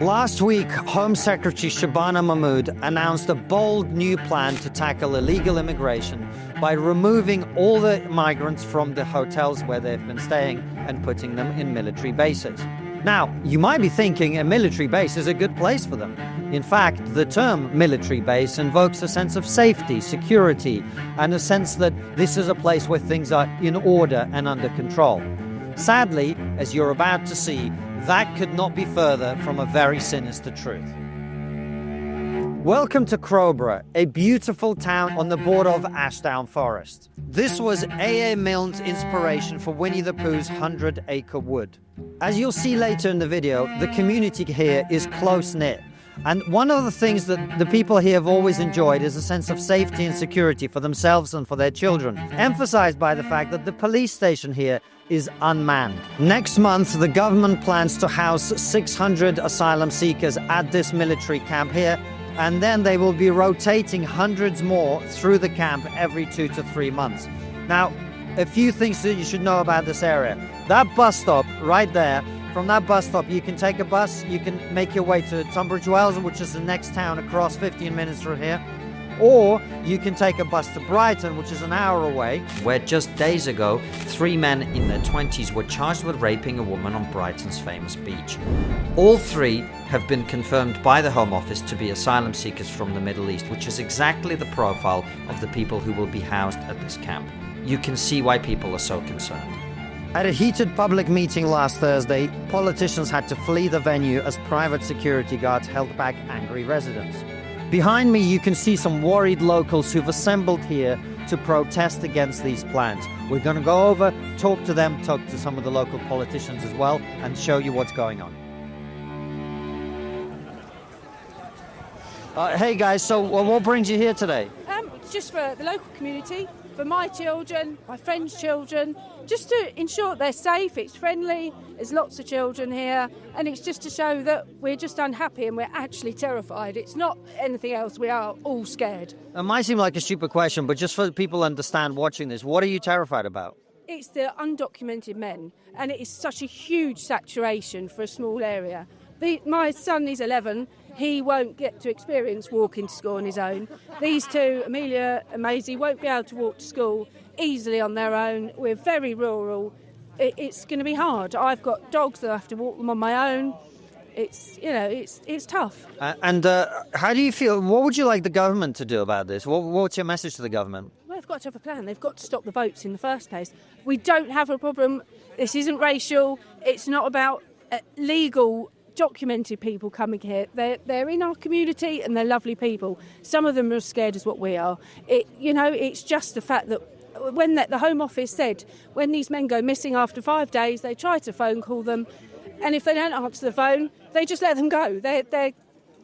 Last week, Home Secretary Shabana Mahmood announced a bold new plan to tackle illegal immigration by removing all the migrants from the hotels where they've been staying and putting them in military bases. Now, you might be thinking a military base is a good place for them. In fact, the term military base invokes a sense of safety, security, and a sense that this is a place where things are in order and under control. Sadly, as you're about to see, that could not be further from a very sinister truth. Welcome to Crowborough, a beautiful town on the border of Ashdown Forest. This was A.A. Milne's inspiration for Winnie the Pooh's 100-Acre Wood. As you'll see later in the video, the community here is close-knit. And one of the things that the people here have always enjoyed is a sense of safety and security for themselves and for their children, emphasized by the fact that the police station here is unmanned. Next month, the government plans to house 600 asylum seekers at this military camp here, and then they will be rotating hundreds more through the camp every 2 to 3 months. Now, a few things that you should know about this area. That bus stop right there, from that bus stop you can take a bus, you can make your way to Tunbridge Wells, which is the next town across, 15 minutes from here. Or you can take a bus to Brighton, which is an hour away, where just days ago, 3 men in their 20s were charged with raping a woman on Brighton's famous beach. All 3 have been confirmed by the Home Office to be asylum seekers from the Middle East, which is exactly the profile of the people who will be housed at this camp. You can see why people are so concerned. At a heated public meeting last Thursday, politicians had to flee the venue as private security guards held back angry residents. Behind me, you can see some worried locals who've assembled here to protest against these plans. We're going to go over, talk to them, talk to some of the local politicians as well, and show you what's going on. Hey guys, so what brings you here today? Just for the local community, for my children, my friends' children, just to ensure they're safe, it's friendly, there's lots of children here, and it's just to show that we're just unhappy and we're actually terrified. It's not anything else, we are all scared. It might seem like a stupid question, but just for people to understand watching this, what are you terrified about? It's the undocumented men, and it is such a huge saturation for a small area. My son is 11, he won't get to experience walking to school on his own. These 2, Amelia and Maisie, won't be able to walk to school easily on their own. We're very rural. It's going to be hard. I've got dogs that I have to walk them on my own. It's tough. And how do you feel? What would you like the government to do about this? What's your message to the government? Well, they've got to have a plan. They've got to stop the votes in the first place. We don't have a problem. This isn't racial. It's not about legal documented people coming here. They're in our community and they're lovely people. Some of them are as scared as what we are. It's just the fact that when the Home Office said when these men go missing after 5 days, they try to phone call them, and if they don't answer the phone, they just let them go. They're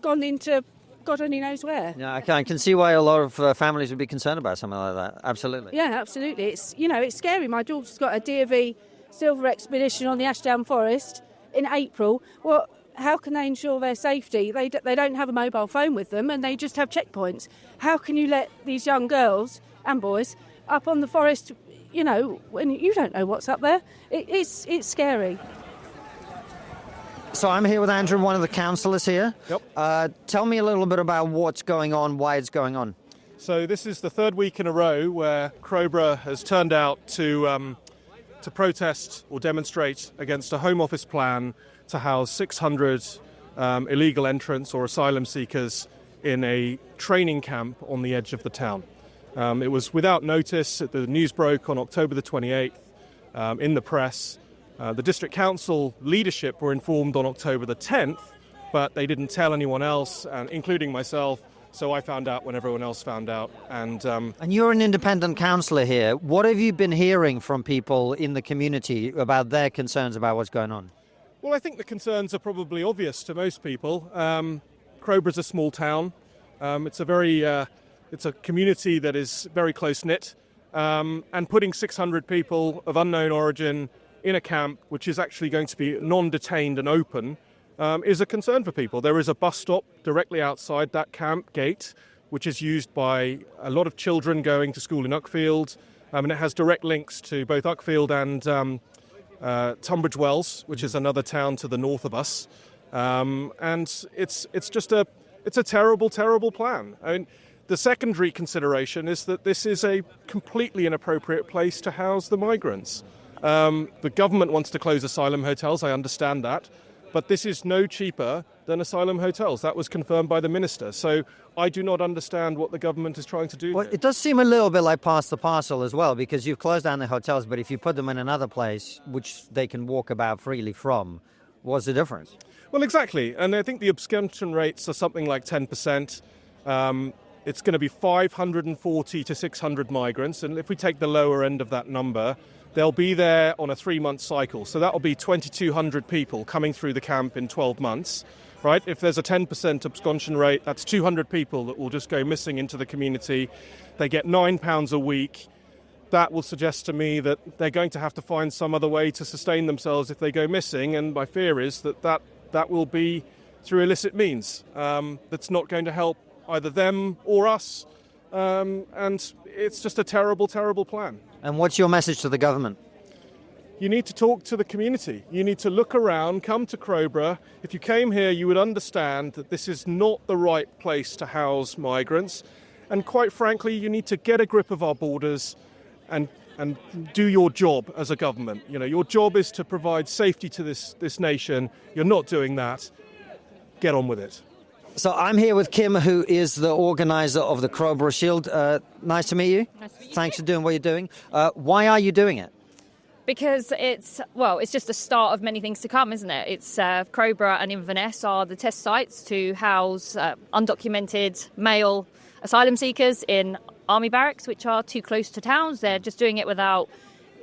gone into God only knows where. Yeah, I can see why a lot of families would be concerned about something like that. Absolutely. Yeah, absolutely. It's scary. My daughter's got a DOV silver expedition on the Ashdown Forest in April. Well, how can they ensure their safety? They don't have a mobile phone with them, and they just have checkpoints. How can you let these young girls and boys up on the forest, when you don't know what's up there? It's scary. So I'm here with Andrew, one of the councillors here. Yep. Tell me a little bit about what's going on, why it's going on. So this is the 3rd week in a row where Crowborough has turned out to protest or demonstrate against a Home Office plan to house 600 illegal entrants or asylum seekers in a training camp on the edge of the town. It was without notice. The news broke on October the 28th in the press. The District Council leadership were informed on October the 10th, but they didn't tell anyone else, including myself, so I found out when everyone else found out. And you're an independent councillor here. What have you been hearing from people in the community about their concerns about what's going on? Well, I think the concerns are probably obvious to most people. Crowborough's a small town. It's a community that is very close-knit. And putting 600 people of unknown origin in a camp, which is actually going to be non-detained and open, is a concern for people. There is a bus stop directly outside that camp gate, which is used by a lot of children going to school in Uckfield. And it has direct links to both Uckfield and Tunbridge Wells, which is another town to the north of us. And it's a terrible, terrible plan. I mean, the secondary consideration is that this is a completely inappropriate place to house the migrants. The government wants to close asylum hotels, I understand that, but this is no cheaper than asylum hotels. That was confirmed by the minister. So I do not understand what the government is trying to do Well, here. it does seem a little bit like pass the parcel as well, because you've closed down the hotels, but if you put them in another place, which they can walk about freely from, what's the difference? Well, exactly. And I think the abstention rates are something like 10%. It's going to be 540 to 600 migrants. And if we take the lower end of that number, they'll be there on a 3-month cycle. So that'll be 2,200 people coming through the camp in 12 months, right? If there's a 10% abstention rate, that's 200 people that will just go missing into the community. They get £9 a week. That will suggest to me that they're going to have to find some other way to sustain themselves if they go missing. And my fear is that will be through illicit means. That's not going to help either them or us. And it's just a terrible, terrible plan. And what's your message to the government? You need to talk to the community. You need to look around, come to Crowborough. If you came here, you would understand that this is not the right place to house migrants. And quite frankly, you need to get a grip of our borders and do your job as a government. You know, your job is to provide safety to this nation. You're not doing that. Get on with it. So I'm here with Kim, who is the organizer of the Crowborough Shield. Nice to meet you. Nice to meet you. Thanks for doing what you're doing. Why are you doing it? Because it's just the start of many things to come, isn't it? It's Crowborough and Inverness are the test sites to house undocumented male asylum seekers in army barracks, which are too close to towns. They're just doing it without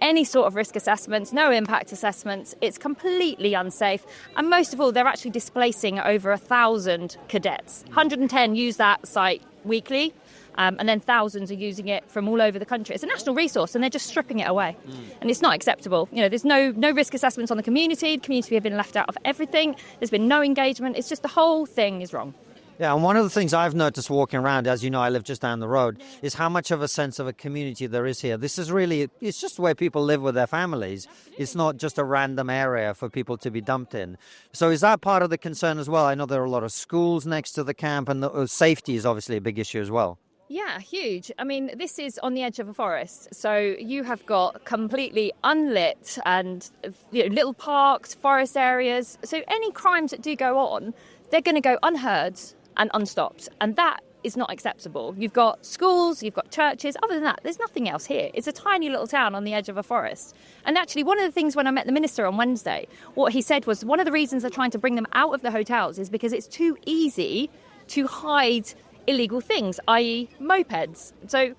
any sort of risk assessments, no impact assessments. It's completely unsafe. And most of all, they're actually displacing over 1,000 cadets. 110 use that site weekly. And then thousands are using it from all over the country. It's a national resource, and they're just stripping it away. And it's not acceptable. You know, there's no risk assessments on the community. The community have been left out of everything. There's been no engagement. It's just the whole thing is wrong. Yeah, and one of the things I've noticed walking around, as you know, I live just down the road, is how much of a sense of a community there is here. This is really, it's just where people live with their families. It's not just a random area for people to be dumped in. So is that part of the concern as well? I know there are a lot of schools next to the camp, and safety is obviously a big issue as well. Yeah, huge. I mean, this is on the edge of a forest. So you have got completely unlit and little parks, forest areas. So any crimes that do go on, they're going to go unheard and unstopped. And that is not acceptable. You've got schools, you've got churches. Other than that, there's nothing else here. It's a tiny little town on the edge of a forest. And actually, one of the things when I met the minister on Wednesday, what he said was one of the reasons they're trying to bring them out of the hotels is because it's too easy to hide illegal things, i.e. mopeds. So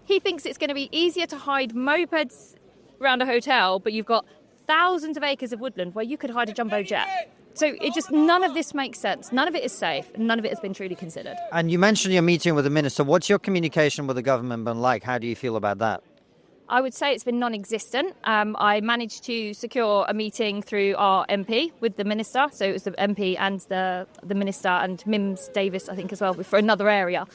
he thinks it's going to be easier to hide mopeds around a hotel, but you've got thousands of acres of woodland where you could hide a jumbo jet. So none of this makes sense. None of it is safe. None of it has been truly considered. And you mentioned your meeting with the minister. What's your communication with the government been like? How do you feel about that? I would say it's been non-existent. I managed to secure a meeting through our MP with the minister. So it was the MP and the minister and Mims Davis, I think, as well, for another area.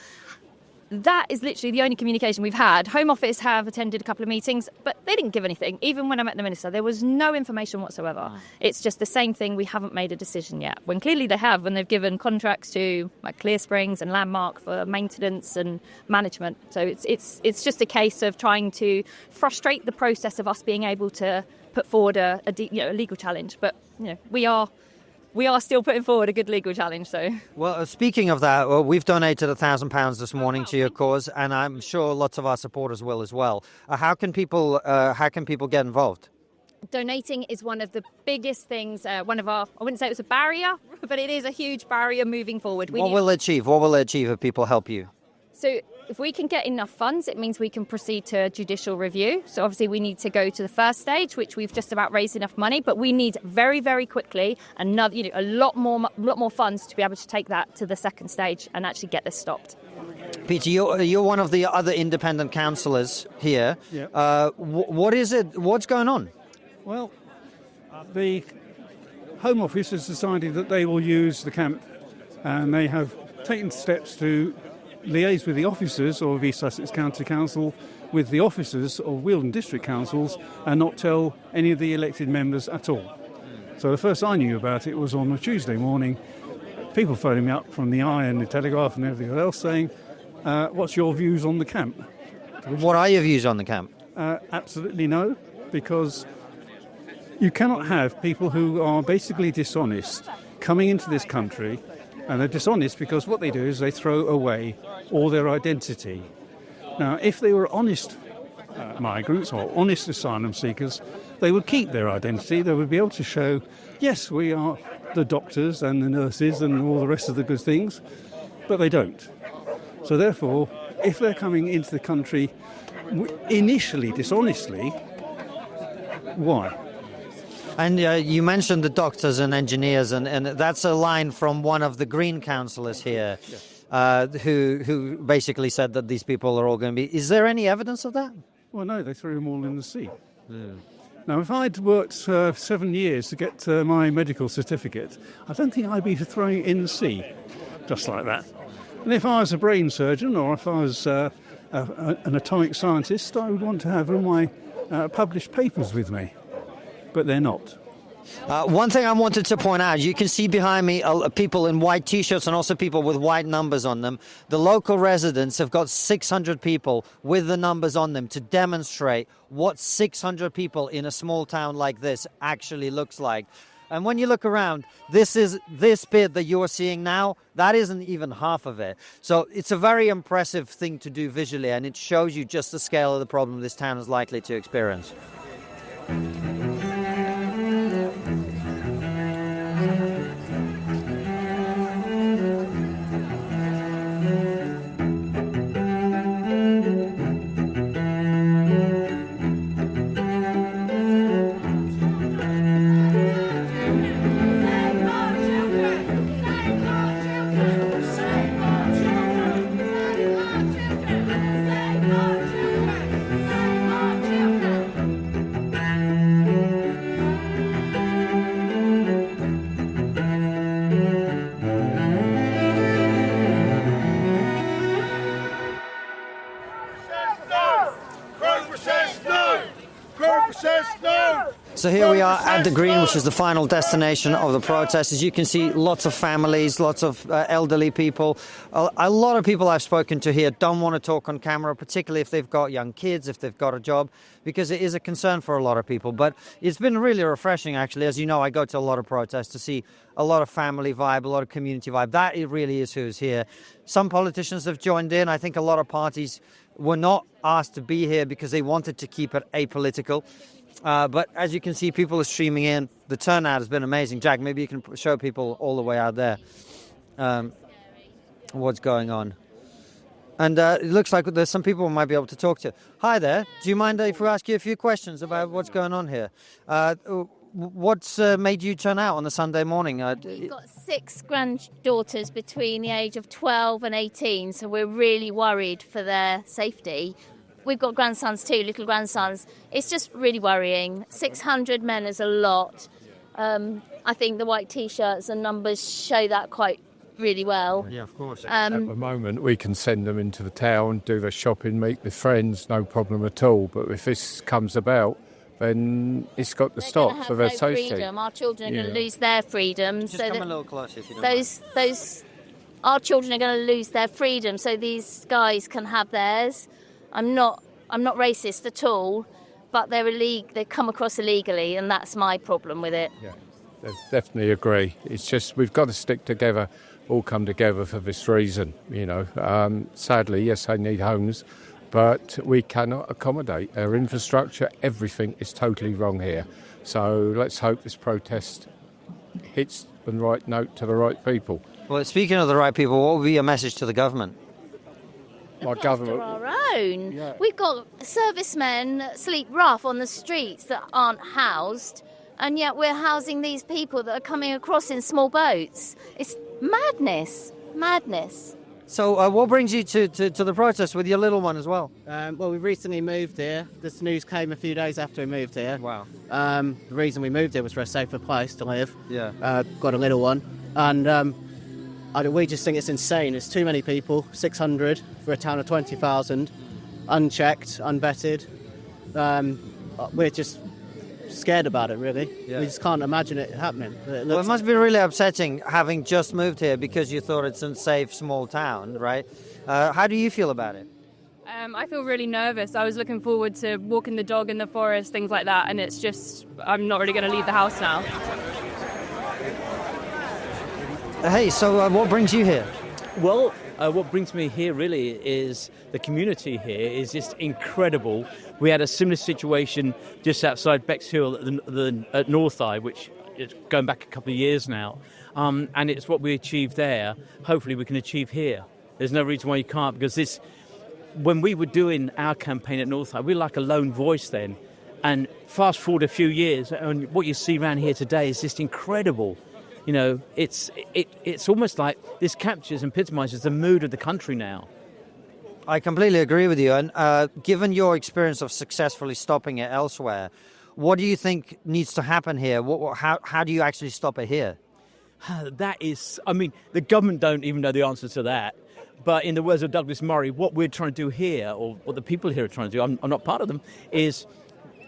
That is literally the only communication we've had. Home Office have attended a couple of meetings, but they didn't give anything. Even when I met the minister, there was no information whatsoever. It's just the same thing. We haven't made a decision yet. When clearly they have, when they've given contracts to like Clear Springs and Landmark for maintenance and management. So it's just a case of trying to frustrate the process of us being able to put forward a legal challenge. But we are still putting forward a good legal challenge. So, well, speaking of that, we've donated £1,000 this morning to your cause, and I'm sure lots of our supporters will as well. How can people get involved? Donating is one of the biggest things. I wouldn't say it was a barrier, but it is a huge barrier moving forward. What will it achieve? What will it achieve if people help you? So if we can get enough funds, it means we can proceed to judicial review. So obviously we need to go to the first stage, which we've just about raised enough money, but we need very, very quickly another, a lot more funds to be able to take that to the second stage and actually get this stopped. Peter, you're one of the other independent councillors here. Yeah. What is it? What's going on? Well, the Home Office has decided that they will use the camp, and they have taken steps to liaise with the officers of East Sussex County Council, with the officers of Wealdon District Councils, and not tell any of the elected members at all. So the first I knew about it was on a Tuesday morning. People phoning me up from the Eye and the Telegraph and everything else saying, what's your views on the camp? What are your views on the camp? Absolutely no, because you cannot have people who are basically dishonest coming into this country, and they're dishonest because what they do is they throw away all their identity. Now, if they were honest migrants or honest asylum seekers, they would keep their identity. They would be able to show, yes, we are the doctors and the nurses and all the rest of the good things, but they don't. So therefore, if they're coming into the country initially dishonestly, why? And you mentioned the doctors and engineers, and that's a line from one of the Green councillors here, who basically said that these people are all going to be... Is there any evidence of that? Well, no, they threw them all in the sea. Now, if I'd worked 7 years to get my medical certificate, I don't think I'd be throwing it in the sea, just like that. And if I was a brain surgeon or if I was an atomic scientist, I would want to have all my published papers with me. But they're not. One thing I wanted to point out, you can see behind me people in white T-shirts and also people with white numbers on them. The local residents have got 600 people with the numbers on them to demonstrate what 600 people in a small town like this actually looks like. And when you look around, this bit that you're seeing now, that isn't even half of it. So it's a very impressive thing to do visually, and it shows you just the scale of the problem this town is likely to experience. So here we are at the Green, which is the final destination of the protest. As you can see, lots of families, lots of elderly people. A lot of people I've spoken to here don't want to talk on camera, particularly if they've got young kids, if they've got a job, because it is a concern for a lot of people. But it's been really refreshing, actually. As you know, I go to a lot of protests to see a lot of family vibe, a lot of community vibe. That it really is who's here. Some politicians have joined in. I think a lot of parties were not asked to be here because they wanted to keep it apolitical. But as you can see, people are streaming in. The turnout has been amazing. Jack, maybe you can show people all the way out there what's going on. And it looks like there's some people we might be able to talk to. Hi there. Do you mind if we ask you a few questions about what's going on here? What's made you turn out on a Sunday morning? We've got 6 granddaughters between the age of 12 and 18, so we're really worried for their safety. We've got grandsons too, little grandsons. It's just really worrying. 600 men is a lot. I think the white T-shirts and numbers show that quite really well. Yeah, of course. At the moment, we can send them into the town, do their shopping, meet with friends, no problem at all. But if this comes about, then it's got to stop for their safety. Freedom. Our children are going to lose their freedom. Just so come a little closer if you don't mind. Our children are going to lose their freedom, so these guys can have theirs. I'm not racist at all, but they come across illegally, and that's my problem with it. Yeah, I definitely agree. It's just we've got to stick together, all come together for this reason. You know, sadly, yes, they need homes, but we cannot accommodate our infrastructure. Everything is totally wrong here. So let's hope this protest hits the right note to the right people. Well, speaking of the right people, what would be your message to the government? My government. Our own. Yeah. We've got servicemen that sleep rough on the streets that aren't housed, and yet we're housing these people that are coming across in small boats. It's madness. So what brings you to the protest with your little one as well? Well, we recently moved here. This news came a few days after we moved here. Wow. The reason we moved here was for a safer place to live. Yeah. Got a little one. And we just think it's insane. It's too many people, 600 for a town of 20,000, unchecked, unvetted. We're just scared about it, really. We just can't imagine it happening. Well, it must be really upsetting having just moved here because you thought it's a safe small town, right? How do you feel about it? I feel really nervous. I was looking forward to walking the dog in the forest, things like that, and it's just, I'm not really going to leave the house now. Hey, so what brings you here? Well, what brings me here really is the community here is just incredible. We had a similar situation just outside Bexhill at North Eye, which is going back a couple of years now, and it's what we achieved there. Hopefully we can achieve here. There's no reason why you can't, because when we were doing our campaign at North Eye, we were like a lone voice then. And fast forward a few years, and what you see around here today is just incredible. You know, it's almost like this captures and epitomises the mood of the country now. I completely agree with you. And given your experience of successfully stopping it elsewhere, what do you think needs to happen here? How do you actually stop it here? That is, I mean, the government don't even know the answer to that. But in the words of Douglas Murray, what we're trying to do here, or what the people here are trying to do, I'm not part of them, is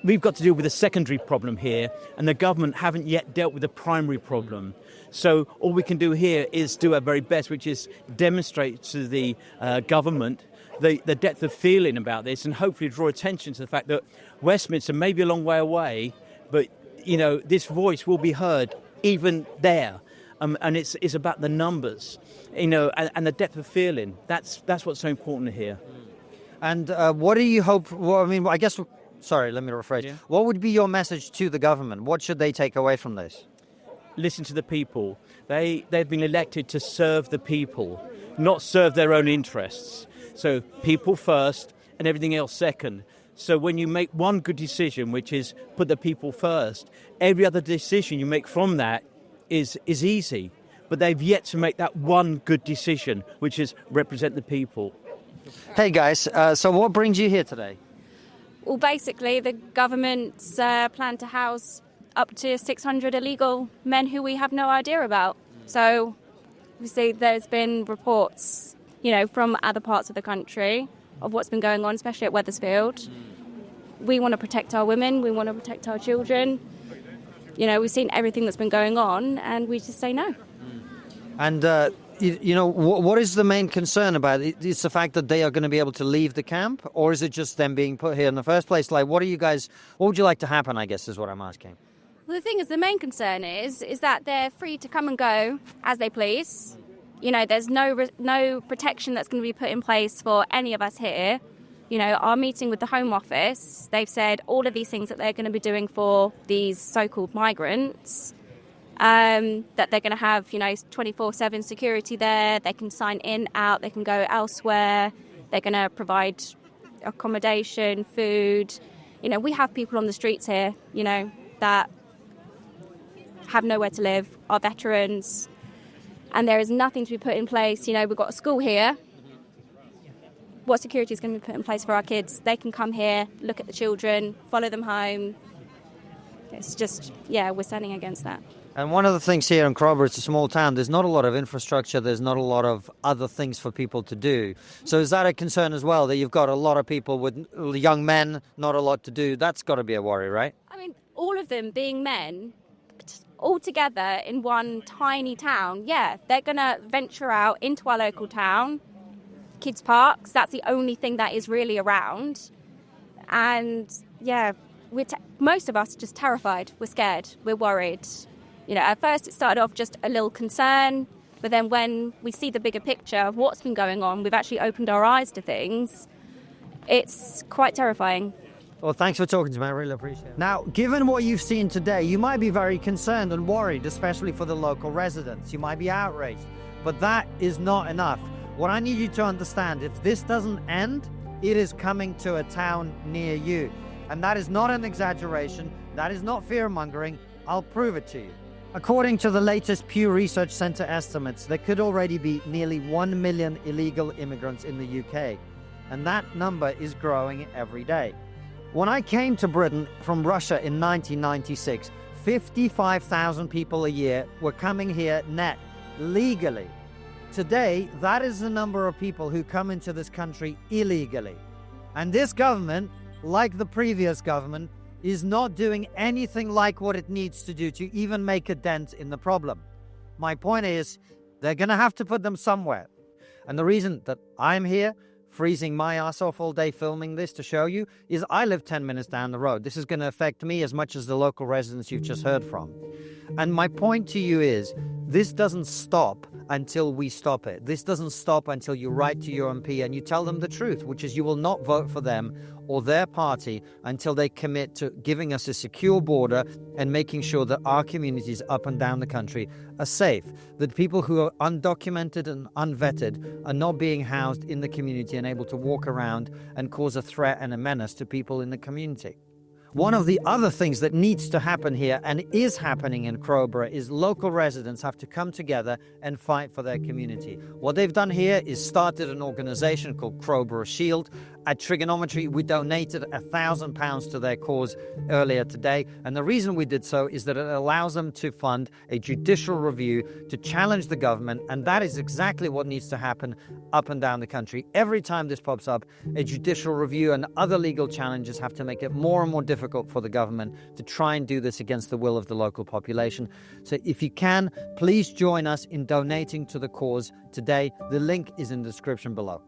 we've got to deal with a secondary problem here, and the government haven't yet dealt with the primary problem. So all we can do here is do our very best, which is demonstrate to the government the depth of feeling about this, and hopefully draw attention to the fact that Westminster may be a long way away, but you know this voice will be heard even there, and it's about the numbers, you know, and the depth of feeling. That's what's so important here. And what do you hope? Well, I mean, I guess. Sorry, let me rephrase. Yeah. What would be your message to the government? What should they take away from this? Listen to the people. They've been elected to serve the people, not serve their own interests. So people first and everything else second. So when you make one good decision, which is put the people first, every other decision you make from that is easy. But they've yet to make that one good decision, which is represent the people. Hey guys, so what brings you here today? Well, basically, the government's plan to house up to 600 illegal men who we have no idea about. So, obviously, there's been reports, you know, from other parts of the country of what's been going on, especially at Wethersfield. We want to protect our women. We want to protect our children. You know, we've seen everything that's been going on, and we just say no. And, you know, what is the main concern about it? It's the fact that they are going to be able to leave the camp, or is it just them being put here in the first place? Like, what would you like to happen, I guess, is what I'm asking. Well, the thing is, the main concern is that they're free to come and go as they please. You know, there's no protection that's going to be put in place for any of us here. You know, our meeting with the Home Office, they've said all of these things that they're going to be doing for these so-called migrants. That they're going to have, you know, 24/7 security there. They can sign in, out, they can go elsewhere. They're going to provide accommodation, food. You know, we have people on the streets here, you know, that have nowhere to live, are veterans, and there is nothing to be put in place. You know, we've got a school here. What security is going to be put in place for our kids? They can come here, look at the children, follow them home. It's just, yeah, we're standing against that. And one of the things here in Crowborough, it's a small town, there's not a lot of infrastructure, there's not a lot of other things for people to do. So is that a concern as well, that you've got a lot of people with young men, not a lot to do? That's got to be a worry, right? I mean, all of them being men, all together in one tiny town, yeah, they're going to venture out into our local town, kids' parks, that's the only thing that is really around. And, yeah, most of us are just terrified, we're scared, we're worried. You know, at first it started off just a little concern, but then when we see the bigger picture of what's been going on, we've actually opened our eyes to things. It's quite terrifying. Well, thanks for talking to me. I really appreciate it. Now, given what you've seen today, you might be very concerned and worried, especially for the local residents. You might be outraged, but that is not enough. What I need you to understand, if this doesn't end, it is coming to a town near you. And that is not an exaggeration. That is not fear-mongering. I'll prove it to you. According to the latest Pew Research Centre estimates, there could already be nearly 1 million illegal immigrants in the UK, and that number is growing every day. When I came to Britain from Russia in 1996, 55,000 people a year were coming here net, legally. Today, that is the number of people who come into this country illegally. And this government, like the previous government, is not doing anything like what it needs to do to even make a dent in the problem. My point is, they're going to have to put them somewhere. And the reason that I'm here, freezing my ass off all day filming this to show you, is I live 10 minutes down the road. This is going to affect me as much as the local residents you've just heard from. And my point to you is, this doesn't stop until we stop it. This doesn't stop until you write to your MP and you tell them the truth, which is you will not vote for them or their party until they commit to giving us a secure border and making sure that our communities up and down the country are safe, that people who are undocumented and unvetted are not being housed in the community and able to walk around and cause a threat and a menace to people in the community. One of the other things that needs to happen here and is happening in Crowborough is local residents have to come together and fight for their community. What they've done here is started an organization called Crowborough Shield. At TRIGGERnometry, we donated £1,000 to their cause earlier today. And the reason we did so is that it allows them to fund a judicial review to challenge the government. And that is exactly what needs to happen up and down the country. Every time this pops up, a judicial review and other legal challenges have to make it more and more difficult for the government to try and do this against the will of the local population. So if you can, please join us in donating to the cause today. The link is in the description below.